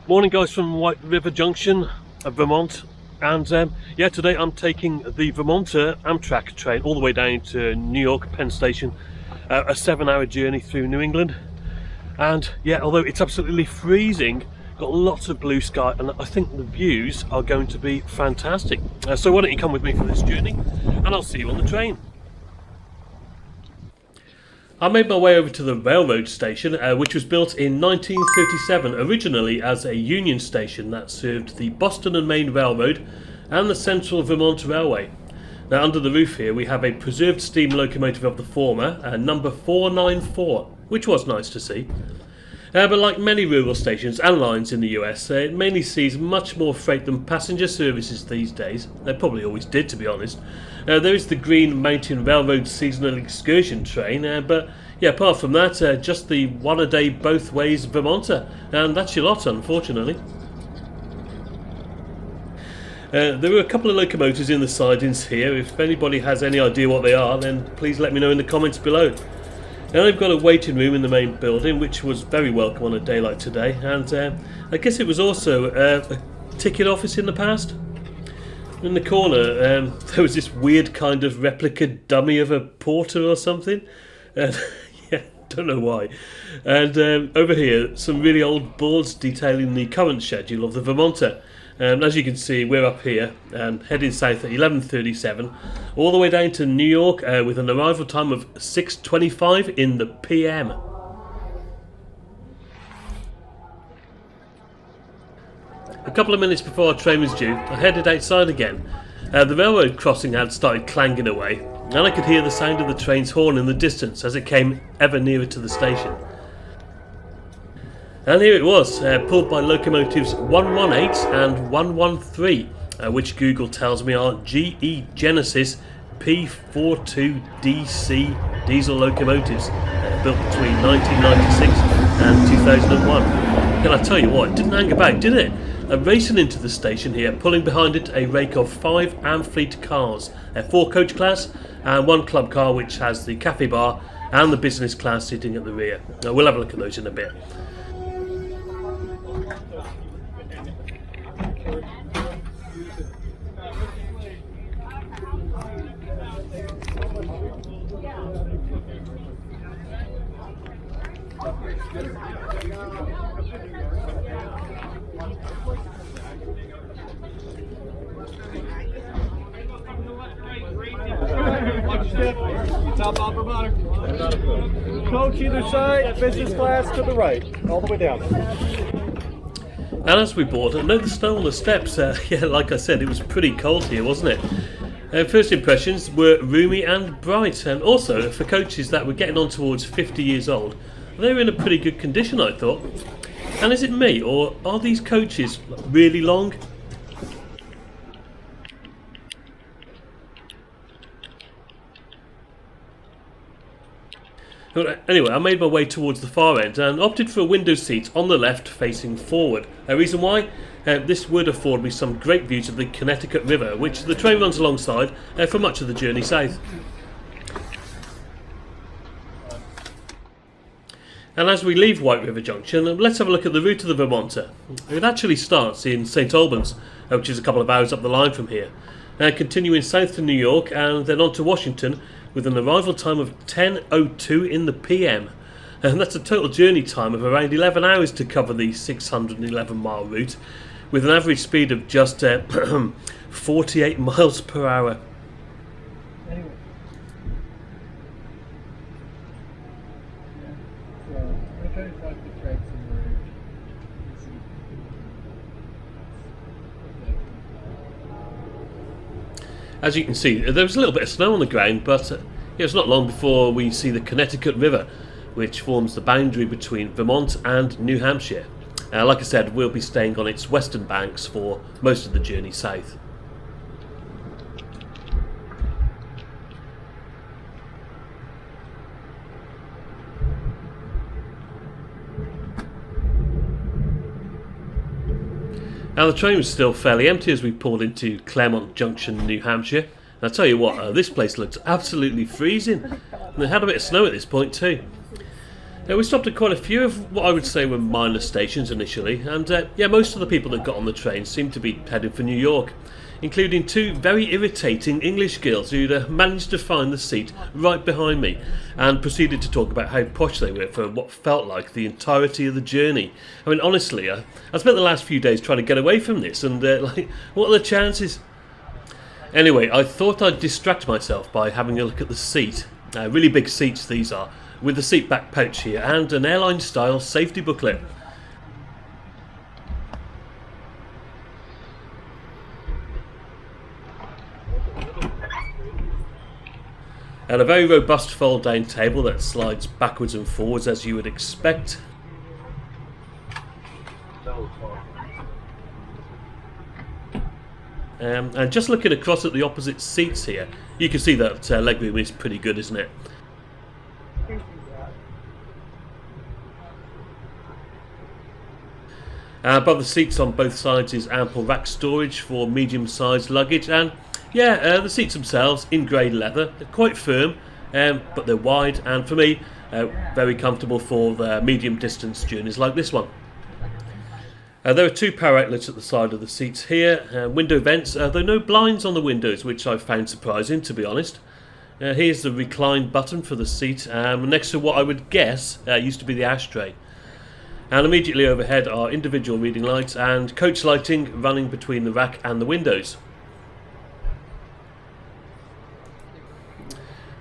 Morning guys from White River Junction, Vermont, and yeah, today I'm taking the Vermonter Amtrak train all the way down to New York Penn Station, a 7-hour journey through New England. And yeah, although it's absolutely freezing, got lots of blue sky, and I think the views are going to be fantastic. So why don't you come with me for this journey, and I'll see you on the train. I made my way over to the railroad station, which was built in 1937, originally as a Union station that served the Boston and Maine Railroad and the Central Vermont Railway. Now under the roof here we have a preserved steam locomotive of the former, number 494, which was nice to see. But like many rural stations and lines in the US, it mainly sees much more freight than passenger services these days. They probably always did, to be honest. There is the Green Mountain Railroad seasonal excursion train, but yeah, apart from that, just the one-a-day both ways Vermonter, and that's your lot, unfortunately. There were a couple of locomotives in the sidings here. If anybody has any idea what they are, then please let me know in the comments below. Now they've got a waiting room in the main building, which was very welcome on a day like today, and I guess it was also a ticket office in the past. In the corner there was this weird kind of replica dummy of a porter or something, and yeah, don't know why. And over here some really old boards detailing the current schedule of the Vermonter. As you can see, we're up here and heading south at 11:37 all the way down to New York with an arrival time of 6:25 in the PM. A couple of minutes before our train was due, I headed outside again. The railroad crossing had started clanging away, and I could hear the sound of the train's horn in the distance as it came ever nearer to the station. And here it was, pulled by locomotives 118 and 113, which Google tells me are GE Genesis P42DC diesel locomotives, built between 1996 and 2001. And I tell you what, it didn't hang about, did it? Racing into the station here, pulling behind it a rake of 5 Amfleet cars, 4 coach class and 1 club car which has the cafe bar and the business class sitting at the rear. We'll have a look at those in a bit. Top off Vermonter. Coach either side, business class to the right, all the way down. And as we board, note the snow on the steps. Yeah, like I said, it was pretty cold here, wasn't it? First impressions were roomy and bright, and also for coaches that were getting on towards 50 years old, they were in a pretty good condition, I thought. And is it me, or are these coaches really long? Anyway, I made my way towards the far end and opted for a window seat on the left facing forward. Reason why? This would afford me some great views of the Connecticut River, which the train runs alongside for much of the journey south. And as we leave White River Junction, let's have a look at the route of the Vermonter. It actually starts in St Albans, which is a couple of hours up the line from here, continuing south to New York and then on to Washington, with an arrival time of 10:02 in the PM. And that's a total journey time of around 11 hours to cover the 611-mile route, with an average speed of just 48 miles per hour. Anyway. So, we're trying to find the tracks in the route. As you can see, there was a little bit of snow on the ground, but it's not long before we see the Connecticut River, which forms the boundary between Vermont and New Hampshire. Like I said, we'll be staying on its western banks for most of the journey south. Now the train was still fairly empty as we pulled into Claremont Junction, New Hampshire. And I tell you what, this place looks absolutely freezing. And they had a bit of snow at this point too. We stopped at quite a few of what I would say were minor stations initially, and yeah, most of the people that got on the train seemed to be heading for New York, including two very irritating English girls who'd managed to find the seat right behind me and proceeded to talk about how posh they were for what felt like the entirety of the journey. I mean, honestly, I spent the last few days trying to get away from this, and like, what are the chances? Anyway, I thought I'd distract myself by having a look at the seat. Really big seats these are, with the seat back pouch here and an airline style safety booklet. And a very robust fold down table that slides backwards and forwards as you would expect. And just looking across at the opposite seats here, you can see that legroom is pretty good, isn't it? Above the seats on both sides is ample rack storage for medium-sized luggage, and yeah, the seats themselves in grey leather, they're quite firm, but they're wide, and for me, very comfortable for the medium-distance journeys like this one. There are two power outlets at the side of the seats here, window vents, though no blinds on the windows, which I found surprising, to be honest. Here's the recline button for the seat, next to what I would guess used to be the ashtray. And immediately overhead are individual reading lights and coach lighting running between the rack and the windows.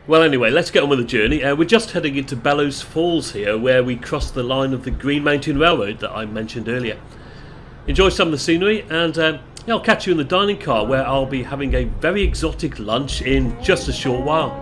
Well, anyway, let's get on with the journey. We're just heading into Bellows Falls here, where we cross the line of the Green Mountain Railroad that I mentioned earlier. Enjoy some of the scenery, and yeah, I'll catch you in the dining car, where I'll be having a very exotic lunch in just a short while.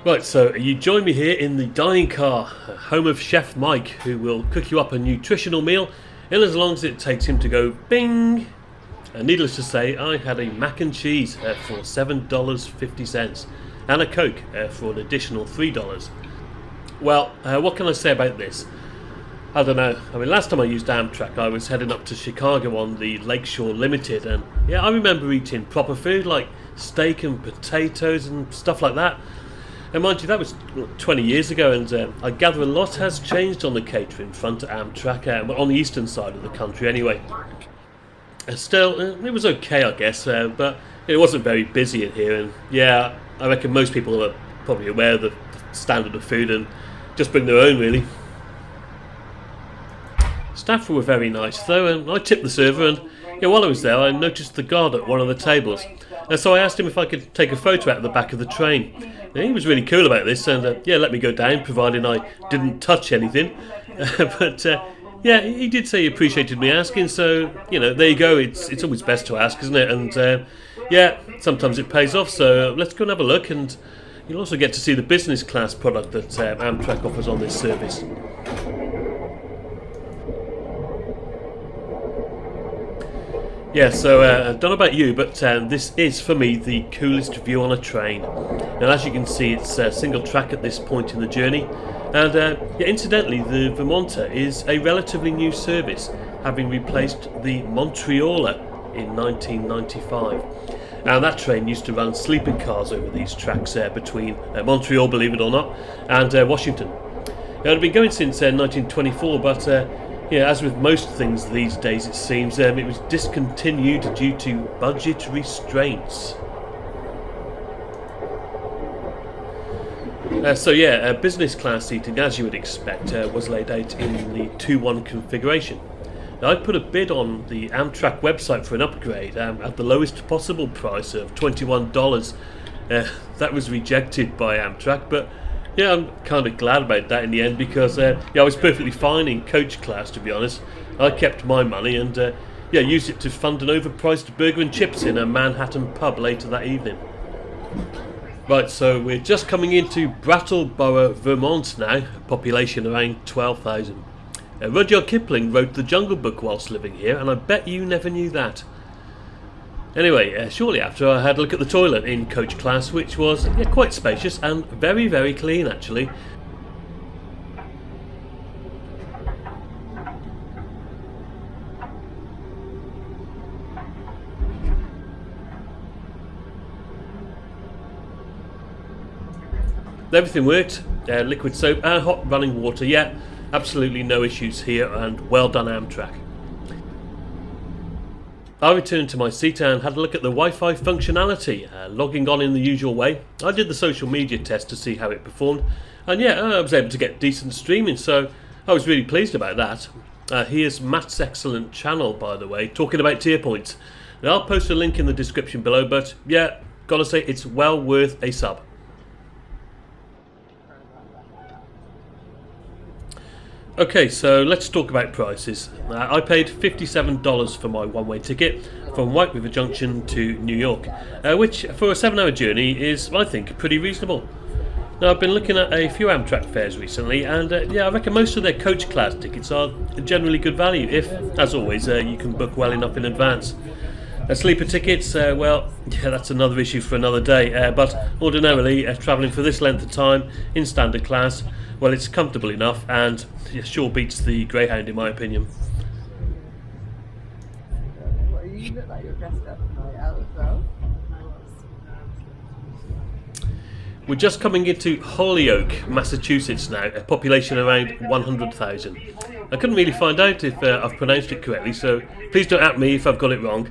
Right, so you join me here in the dining car, home of Chef Mike, who will cook you up a nutritional meal in as long as it takes him to go bing. Needless to say, I had a mac and cheese for $7.50 and a Coke for an additional $3. Well, what can I say about this? I don't know. I mean, last time I used Amtrak, I was heading up to Chicago on the Lakeshore Limited, and yeah, I remember eating proper food like steak and potatoes and stuff like that. And mind you, that was 20 years ago, and I gather a lot has changed on the catering front at Amtrak, on the eastern side of the country anyway. Still, it was okay, I guess, but it wasn't very busy in here, and yeah, I reckon most people are probably aware of the standard of food and just bring their own, really. Staff were very nice though, and I tipped the server, and yeah, while I was there I noticed the guard at one of the tables, and so I asked him if I could take a photo out of the back of the train. And he was really cool about this, and yeah, let me go down providing I didn't touch anything. But yeah, he did say he appreciated me asking, so you know, there you go. It's always best to ask, isn't it? And yeah, sometimes it pays off, so let's go and have a look, and you'll also get to see the business class product that Amtrak offers on this service. Yeah, so I don't know about you, but this is for me the coolest view on a train. Now, as you can see, it's single track at this point in the journey, and yeah, incidentally, the Vermonter is a relatively new service, having replaced the Montrealer in 1995. And that train used to run sleeping cars over these tracks between Montreal, believe it or not, and Washington. It had been going since 1924, but as with most things these days, it seems it was discontinued due to budget restraints. Business class seating, as you would expect, was laid out in the 2-1 configuration. Now, I put a bid on the Amtrak website for an upgrade at the lowest possible price of $21. That was rejected by Amtrak, but I'm kind of glad about that in the end because I was perfectly fine in coach class, to be honest. I kept my money and used it to fund an overpriced burger and chips in a Manhattan pub later that evening. Right, so we're just coming into Brattleboro, Vermont now, population around 12,000. Rudyard Kipling wrote The Jungle Book whilst living here, and I bet you never knew that. Anyway, shortly after I had a look at the toilet in coach class, which was quite spacious and very, very clean actually. Everything worked, liquid soap and hot running water, absolutely no issues here, and well done Amtrak. I returned to my seat and had a look at the Wi-Fi functionality, logging on in the usual way. I did the social media test to see how it performed, and I was able to get decent streaming, so I was really pleased about that. Here's Matt's excellent channel, by the way, talking about tier points. Now, I'll post a link in the description below, but gotta say it's well worth a sub. Okay, so let's talk about prices. I paid $57 for my one-way ticket from White River Junction to New York, which for a 7-hour journey is, I think, pretty reasonable. Now, I've been looking at a few Amtrak fares recently, and I reckon most of their coach class tickets are generally good value if, as always, you can book well enough in advance. Sleeper tickets, that's another issue for another day, but ordinarily, travelling for this length of time in standard class, well, it's comfortable enough and sure beats the Greyhound in my opinion. You look like you're dressed up for my Alice, though. We're just coming into Holyoke, Massachusetts now, a population around 100,000. I couldn't really find out if I've pronounced it correctly, so please don't at me if I've got it wrong.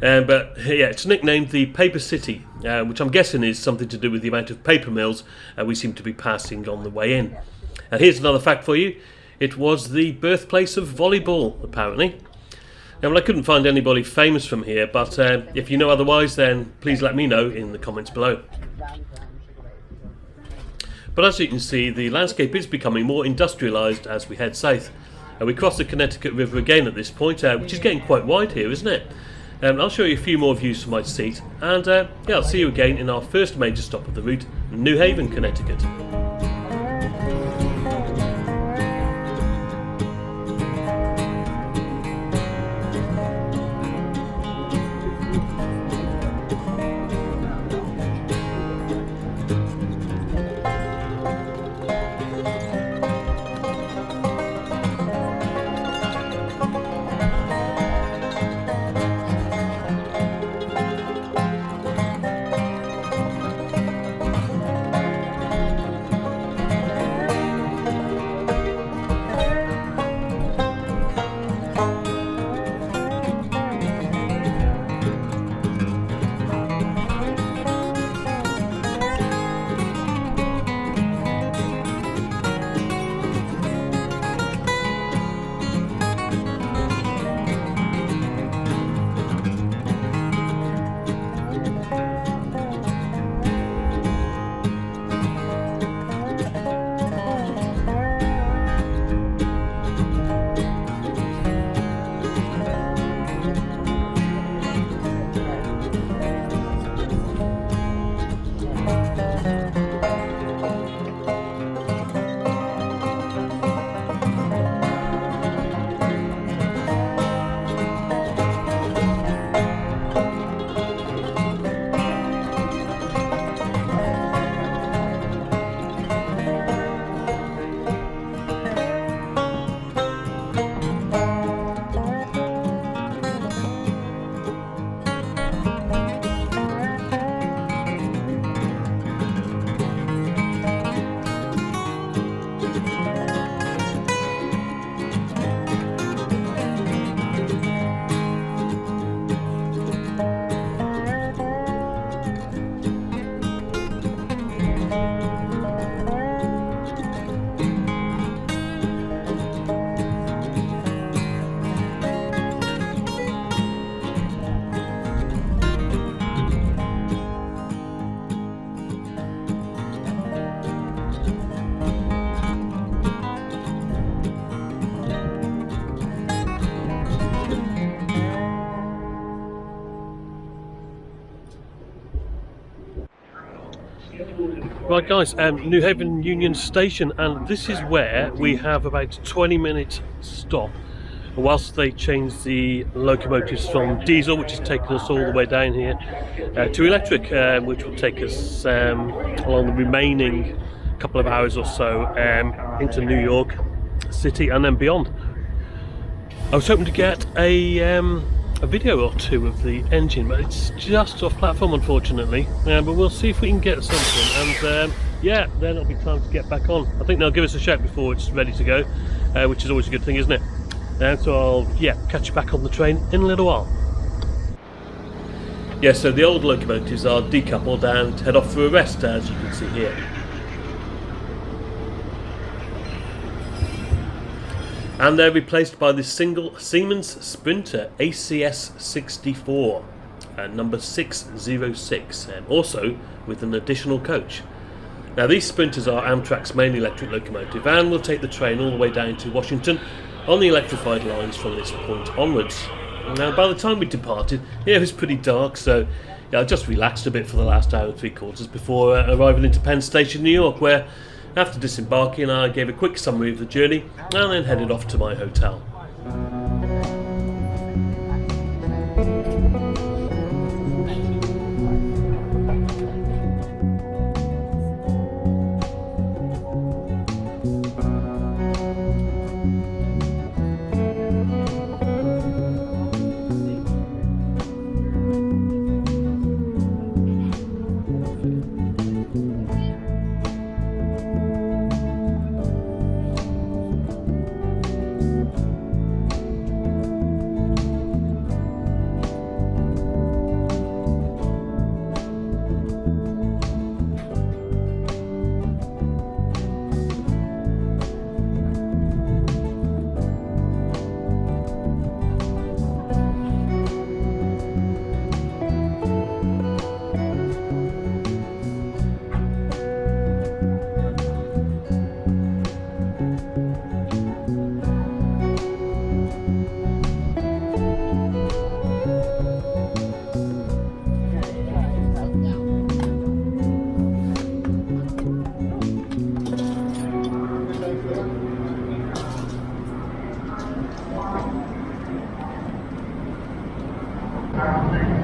But it's nicknamed the Paper City, which I'm guessing is something to do with the amount of paper mills we seem to be passing on the way in. Here's another fact for you. It was the birthplace of volleyball, apparently. Now, I couldn't find anybody famous from here, but if you know otherwise, then please let me know in the comments below. But as you can see, the landscape is becoming more industrialised as we head south. We cross the Connecticut River again at this point, which is getting quite wide here, isn't it? I'll show you a few more views from my seat, and I'll see you again in our first major stop of the route, New Haven, Connecticut. Right guys, New Haven Union Station, and this is where we have about 20-minute stop whilst they change the locomotives from diesel, which is taking us all the way down here, to electric, which will take us along the remaining couple of hours or so into New York City and then beyond. I was hoping to get a video or two of the engine, but it's just off platform unfortunately, but we'll see if we can get something, and yeah, then it'll be time to get back on. I think they'll give us a shout before it's ready to go, which is always a good thing, isn't it? So I'll catch you back on the train in a little while. Yeah, so the old locomotives are decoupled and head off for a rest, as you can see here. And they're replaced by the single Siemens Sprinter ACS 64, number 606, also with an additional coach. Now these Sprinters are Amtrak's main electric locomotive and will take the train all the way down to Washington on the electrified lines from this point onwards. Now by the time we departed, it was pretty dark, so I just relaxed a bit for the last hour and 3/4 before arriving into Penn Station, New York, where after disembarking I gave a quick summary of the journey and then headed off to my hotel.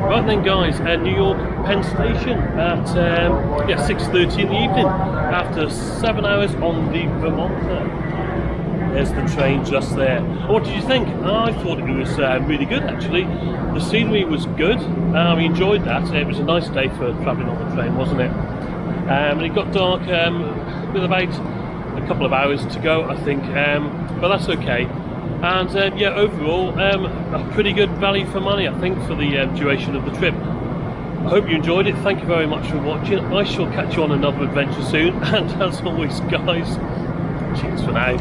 Right then guys, New York Penn Station at 6:30 in the evening after 7 hours on the Vermonter. There's the train just there. What did you think? I thought it was really good actually. The scenery was good, we enjoyed that. It was a nice day for travelling on the train, wasn't it? And it got dark with about a couple of hours to go I think, but that's okay. And overall a pretty good value for money I think for the duration of the trip. I hope you enjoyed it. Thank you very much for watching. I shall catch you on another adventure soon, and as always guys, cheers for now.